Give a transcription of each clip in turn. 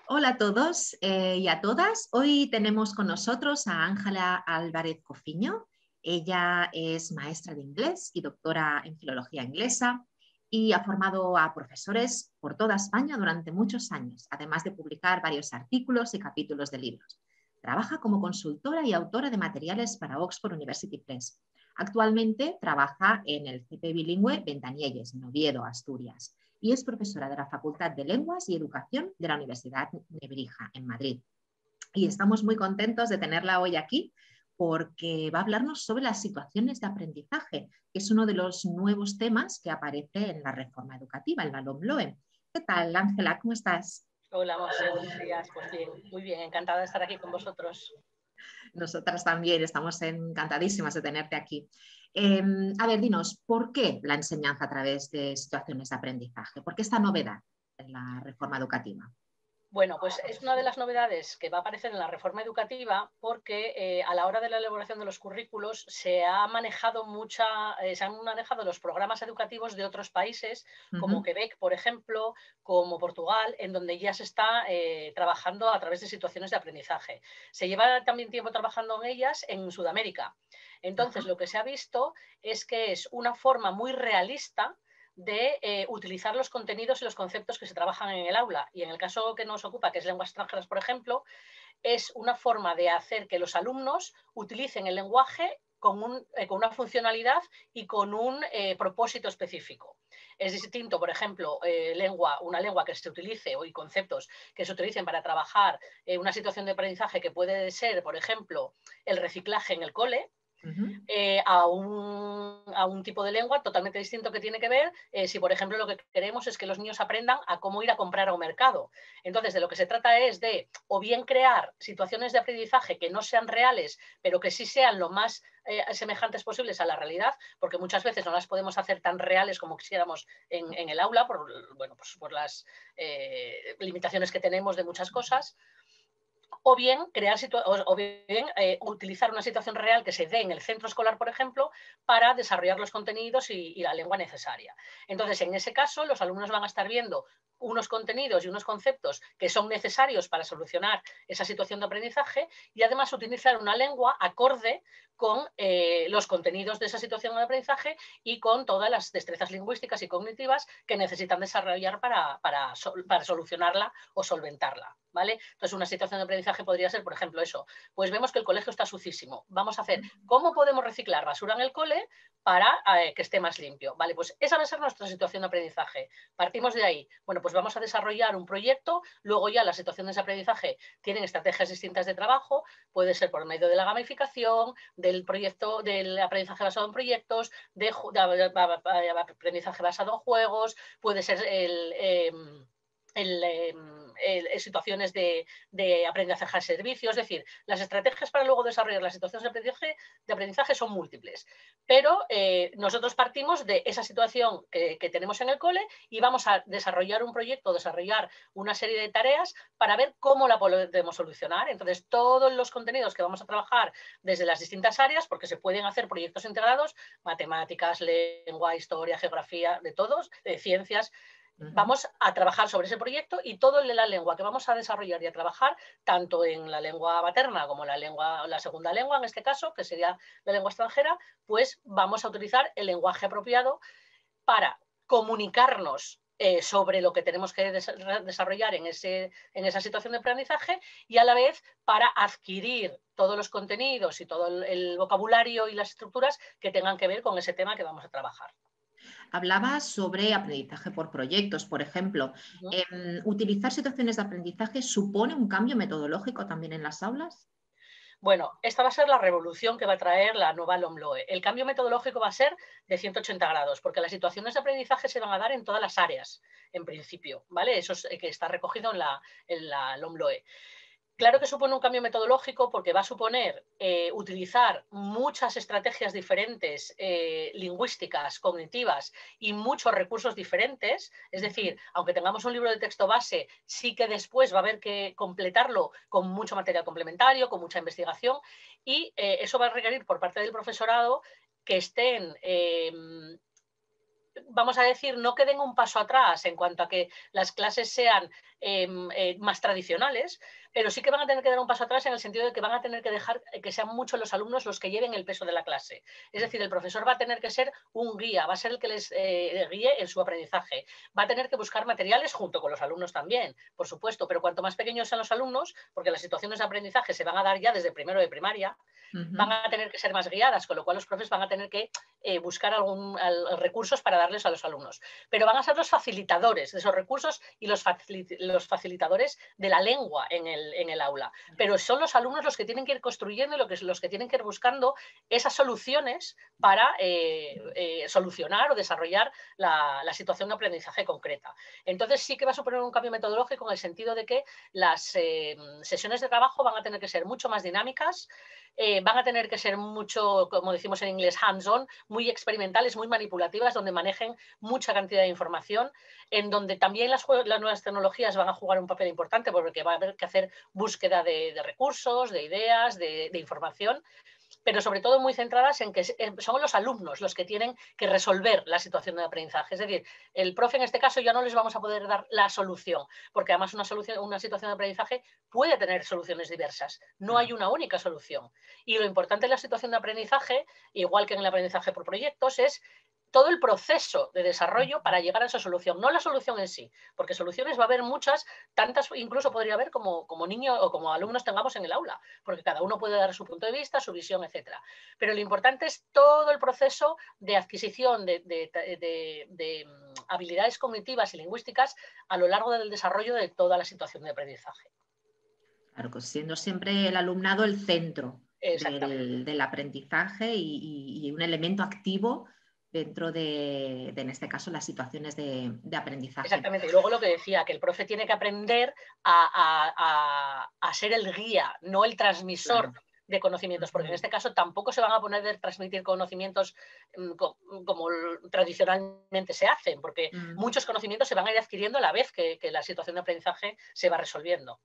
Hola a todos y a todas. Hoy tenemos con nosotros a Ángela Álvarez Cofiño. Ella es maestra de inglés y doctora en filología inglesa y ha formado a profesores por toda España durante muchos años, además de publicar varios artículos y capítulos de libros. Trabaja como consultora y autora de materiales para Oxford University Press. Actualmente trabaja en el CP bilingüe Ventanielles, en Oviedo, Asturias, y es profesora de la Facultad de Lenguas y Educación de la Universidad Nebrija, en Madrid. Y estamos muy contentos de tenerla hoy aquí porque va a hablarnos sobre las situaciones de aprendizaje, que es uno de los nuevos temas que aparece en la reforma educativa, en la LOMLOE. ¿Qué tal, Ángela? ¿Cómo estás? Hola, Monse, buenos días. Pues bien, muy bien, encantada de estar aquí con vosotros. Nosotras también estamos encantadísimas de tenerte aquí. A ver, dinos, ¿por qué la enseñanza a través de situaciones de aprendizaje? ¿Por qué esta novedad en la reforma educativa? Bueno, pues es una de las novedades que va a aparecer en la reforma educativa porque a la hora de la elaboración de los currículos se han manejado los programas educativos de otros países, como Quebec, por ejemplo, como Portugal, en donde ya se está trabajando a través de situaciones de aprendizaje. Se lleva también tiempo trabajando en ellas en Sudamérica. Entonces, lo que se ha visto es que es una forma muy realista de utilizar los contenidos y los conceptos que se trabajan en el aula. Y en el caso que nos ocupa, que es lenguas extranjeras, por ejemplo, es una forma de hacer que los alumnos utilicen el lenguaje con una funcionalidad y con un propósito específico. Es distinto, por ejemplo, una lengua que se utilice y conceptos que se utilicen para trabajar una situación de aprendizaje que puede ser, por ejemplo, el reciclaje en el cole, a un tipo de lengua totalmente distinto que tiene que ver si, por ejemplo, lo que queremos es que los niños aprendan a cómo ir a comprar a un mercado. Entonces, de lo que se trata es de o bien crear situaciones de aprendizaje que no sean reales, pero que sí sean lo más semejantes posibles a la realidad, porque muchas veces no las podemos hacer tan reales como quisiéramos en el aula, por las limitaciones que tenemos de muchas cosas. O bien, utilizar una situación real que se dé en el centro escolar, por ejemplo, para desarrollar los contenidos y la lengua necesaria. Entonces, en ese caso, los alumnos van a estar viendo unos contenidos y unos conceptos que son necesarios para solucionar esa situación de aprendizaje y además utilizar una lengua acorde con los contenidos de esa situación de aprendizaje y con todas las destrezas lingüísticas y cognitivas que necesitan desarrollar para solucionarla o solventarla, ¿vale? Entonces, una situación de aprendizaje podría ser, por ejemplo, eso. Pues vemos que el colegio está sucísimo. Vamos a hacer, ¿cómo podemos reciclar basura en el cole para que esté más limpio? Vale, pues esa va a ser nuestra situación de aprendizaje. Partimos de ahí. Bueno, pues vamos a desarrollar un proyecto, luego ya las situaciones de aprendizaje tienen estrategias distintas de trabajo, puede ser por medio de la gamificación, del proyecto, del aprendizaje basado en proyectos, de aprendizaje basado en juegos, puede ser situaciones de aprendizaje a servicio, es decir, las estrategias para luego desarrollar las situaciones de aprendizaje son múltiples, pero nosotros partimos de esa situación que tenemos en el cole y vamos a desarrollar un proyecto, desarrollar una serie de tareas para ver cómo la podemos solucionar. Entonces, todos los contenidos que vamos a trabajar desde las distintas áreas, porque se pueden hacer proyectos integrados, matemáticas, lengua, historia, geografía, de todos, de ciencias. Vamos a trabajar sobre ese proyecto y todo la lengua que vamos a desarrollar y a trabajar, tanto en la lengua materna como la segunda lengua, en este caso, que sería la lengua extranjera, pues vamos a utilizar el lenguaje apropiado para comunicarnos sobre lo que tenemos que desarrollar en esa situación de aprendizaje y a la vez para adquirir todos los contenidos y todo el vocabulario y las estructuras que tengan que ver con ese tema que vamos a trabajar. Hablabas sobre aprendizaje por proyectos, por ejemplo. ¿Utilizar situaciones de aprendizaje supone un cambio metodológico también en las aulas? Bueno, esta va a ser la revolución que va a traer la nueva LOMLOE. El cambio metodológico va a ser de 180 grados, porque las situaciones de aprendizaje se van a dar en todas las áreas, en principio, ¿vale? Eso es que está recogido en la LOMLOE. Claro que supone un cambio metodológico porque va a suponer utilizar muchas estrategias diferentes, lingüísticas, cognitivas y muchos recursos diferentes. Es decir, aunque tengamos un libro de texto base, sí que después va a haber que completarlo con mucho material complementario, con mucha investigación y eso va a requerir por parte del profesorado que estén vamos a decir, no que den un paso atrás en cuanto a que las clases sean más tradicionales, pero sí que van a tener que dar un paso atrás en el sentido de que van a tener que dejar que sean muchos los alumnos los que lleven el peso de la clase. Es decir, el profesor va a tener que ser un guía, va a ser el que les guíe en su aprendizaje, va a tener que buscar materiales junto con los alumnos también, por supuesto, pero cuanto más pequeños sean los alumnos, porque las situaciones de aprendizaje se van a dar ya desde primero de primaria, van a tener que ser más guiadas, con lo cual los profes van a tener que buscar recursos para darles a los alumnos. Pero van a ser los facilitadores de esos recursos y los facilitadores de la lengua en el aula. Pero son los alumnos los que tienen que ir construyendo y los que tienen que ir buscando esas soluciones para solucionar o desarrollar la situación de aprendizaje concreta. Entonces sí que va a suponer un cambio metodológico en el sentido de que las sesiones de trabajo van a tener que ser mucho más dinámicas, van a tener que ser mucho, como decimos en inglés, hands-on, muy experimentales, muy manipulativas, donde manejen mucha cantidad de información, en donde también las nuevas tecnologías van a jugar un papel importante porque va a haber que hacer búsqueda de recursos, de ideas, de información, pero sobre todo muy centradas en que son los alumnos los que tienen que resolver la situación de aprendizaje. Es decir, el profe en este caso ya no les vamos a poder dar la solución, porque además una situación de aprendizaje puede tener soluciones diversas. No hay una única solución. Y lo importante en la situación de aprendizaje, igual que en el aprendizaje por proyectos, es todo el proceso de desarrollo para llegar a esa solución, no la solución en sí, porque soluciones va a haber muchas, tantas incluso podría haber como niños o como alumnos tengamos en el aula, porque cada uno puede dar su punto de vista, su visión, etcétera. Pero lo importante es todo el proceso de adquisición de habilidades cognitivas y lingüísticas a lo largo del desarrollo de toda la situación de aprendizaje. Claro, siendo siempre el alumnado el centro del aprendizaje y un elemento activo dentro en este caso, las situaciones de aprendizaje. Exactamente. Y luego lo que decía, que el profe tiene que aprender a ser el guía, no el transmisor de conocimientos, porque en este caso tampoco se van a poner a transmitir conocimientos como tradicionalmente se hacen, porque muchos conocimientos se van a ir adquiriendo a la vez que la situación de aprendizaje se va resolviendo.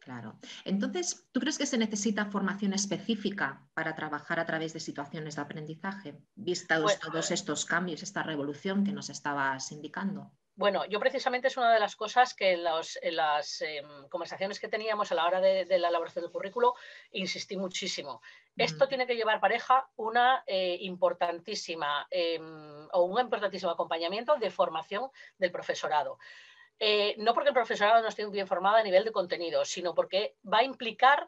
Claro. Entonces, ¿tú crees que se necesita formación específica para trabajar a través de situaciones de aprendizaje, vistos todos estos cambios, esta revolución que nos estabas indicando? Bueno, yo precisamente es una de las cosas que en las conversaciones que teníamos a la hora de la elaboración del currículo insistí muchísimo. Esto tiene que llevar pareja una importantísima o un importantísimo acompañamiento de formación del profesorado. No porque el profesorado no esté bien formado a nivel de contenido, sino porque va a implicar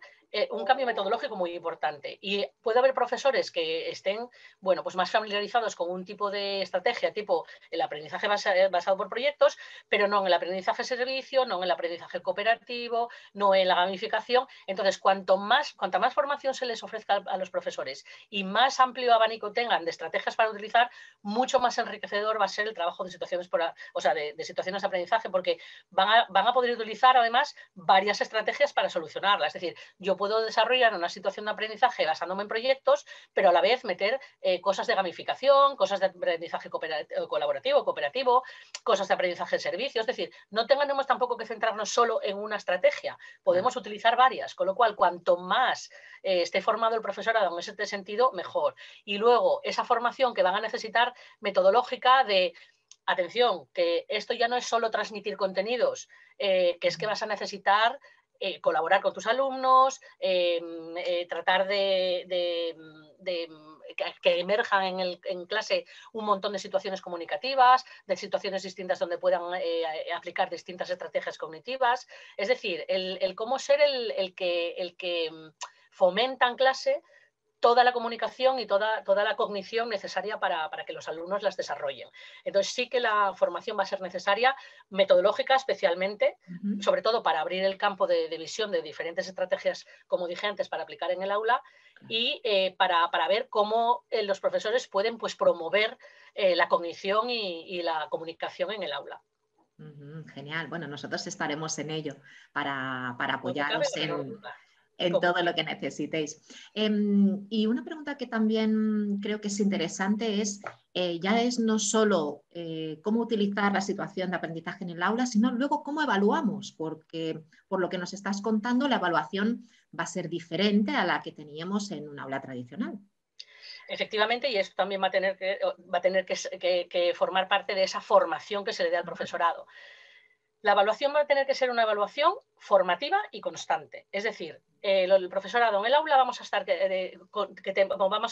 un cambio metodológico muy importante. Y puede haber profesores que estén, bueno, pues más familiarizados con un tipo de estrategia, tipo el aprendizaje basado por proyectos, pero no en el aprendizaje servicio, no en el aprendizaje cooperativo, no en la gamificación. Entonces, cuanta más formación se les ofrezca a los profesores y más amplio abanico tengan de estrategias para utilizar, mucho más enriquecedor va a ser el trabajo de situaciones, de situaciones de aprendizaje, porque van a poder utilizar además varias estrategias para solucionarlas. Es decir, yo puedo desarrollar una situación de aprendizaje basándome en proyectos, pero a la vez meter cosas de gamificación, cosas de aprendizaje colaborativo, cooperativo, cosas de aprendizaje de servicio. Es decir, no tenemos tampoco que centrarnos solo en una estrategia, podemos utilizar varias, con lo cual cuanto más esté formado el profesorado en ese sentido, mejor. Y luego esa formación que van a necesitar metodológica de atención, que esto ya no es solo transmitir contenidos, que es que vas a necesitar colaborar con tus alumnos, tratar de que emerjan en clase un montón de situaciones comunicativas, de situaciones distintas donde puedan aplicar distintas estrategias cognitivas. Es decir, el cómo ser el que fomenta en clase toda la comunicación y toda la cognición necesaria para que los alumnos las desarrollen. Entonces sí que la formación va a ser necesaria, metodológica especialmente, sobre todo para abrir el campo de visión de diferentes estrategias, como dije antes, para aplicar en el aula y para ver cómo los profesores pueden promover la cognición y la comunicación en el aula. Genial. Bueno, nosotros estaremos en ello para apoyaros en todo lo que necesitéis. Y una pregunta que también creo que es interesante es, ya es no solo cómo utilizar la situación de aprendizaje en el aula, sino luego cómo evaluamos, porque por lo que nos estás contando, la evaluación va a ser diferente a la que teníamos en un aula tradicional. Efectivamente, y esto también va a tener que formar parte de esa formación que se le dé al profesorado. La evaluación va a tener que ser una evaluación formativa y constante. Es decir, el profesorado en el aula vamos a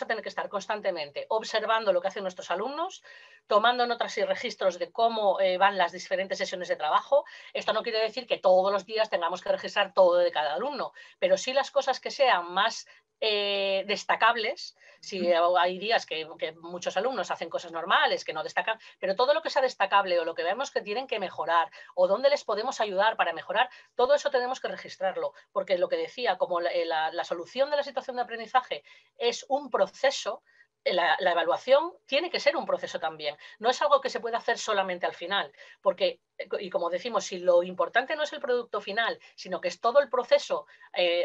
tener que estar constantemente observando lo que hacen nuestros alumnos, tomando notas y registros de cómo van las diferentes sesiones de trabajo. Esto no quiere decir que todos los días tengamos que registrar todo de cada alumno, pero sí las cosas que sean más destacables. Si hay días que muchos alumnos hacen cosas normales, que no destacan, pero todo lo que sea destacable o lo que vemos que tienen que mejorar o dónde les podemos ayudar para mejorar, todo eso tenemos que registrarlo, porque lo que decía, como la solución de la situación de aprendizaje es un proceso, la evaluación tiene que ser un proceso también. No es algo que se puede hacer solamente al final, porque, y como decimos, si lo importante no es el producto final, sino que es todo el proceso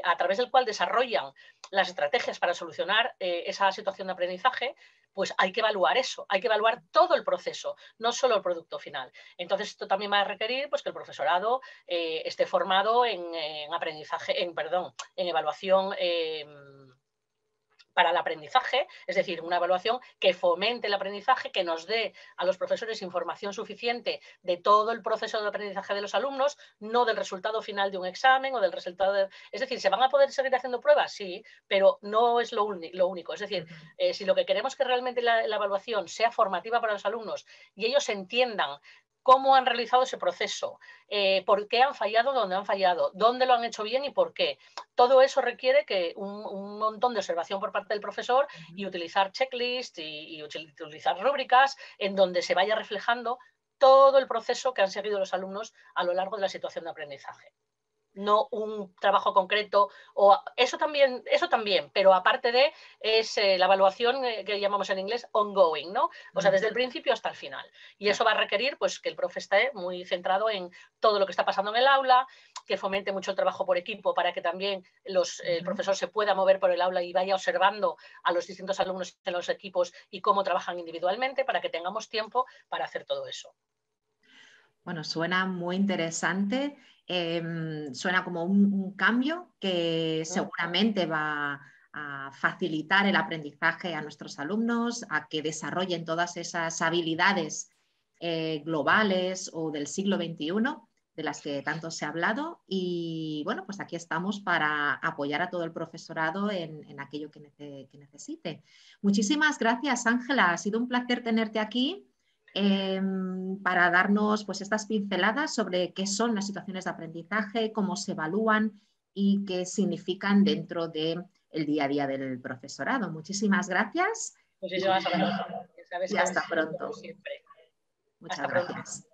a través del cual desarrollan las estrategias para solucionar esa situación de aprendizaje, pues hay que evaluar eso, hay que evaluar todo el proceso, no solo el producto final. Entonces, esto también va a requerir pues, que el profesorado esté formado en aprendizaje, en evaluación para el aprendizaje, es decir, una evaluación que fomente el aprendizaje, que nos dé a los profesores información suficiente de todo el proceso de aprendizaje de los alumnos, no del resultado final de un examen o del resultado de... Es decir, ¿se van a poder seguir haciendo pruebas? Sí, pero no es lo único. Es decir, si lo que queremos es que realmente la evaluación sea formativa para los alumnos y ellos entiendan cómo han realizado ese proceso, por qué han fallado, dónde lo han hecho bien y por qué. Todo eso requiere que un montón de observación por parte del profesor y utilizar checklists y utilizar rúbricas en donde se vaya reflejando todo el proceso que han seguido los alumnos a lo largo de la situación de aprendizaje. No un trabajo concreto, o eso también, pero aparte de es la evaluación que llamamos en inglés ongoing, ¿no? O sea, desde el principio hasta el final. Y eso va a requerir pues, que el profe esté muy centrado en todo lo que está pasando en el aula, que fomente mucho el trabajo por equipo para que también el profesor se pueda mover por el aula y vaya observando a los distintos alumnos en los equipos y cómo trabajan individualmente para que tengamos tiempo para hacer todo eso. Bueno, suena muy interesante, suena como un cambio que seguramente va a facilitar el aprendizaje a nuestros alumnos, a que desarrollen todas esas habilidades globales o del siglo XXI de las que tanto se ha hablado. Y bueno, pues aquí estamos para apoyar a todo el profesorado en aquello que necesite. Muchísimas gracias, Ángela. Ha sido un placer tenerte aquí. Para darnos pues, estas pinceladas sobre qué son las situaciones de aprendizaje, cómo se evalúan y qué significan dentro del día a día del profesorado. Muchísimas gracias. Muchísimas gracias. Y hasta pronto. Siempre. Muchas gracias.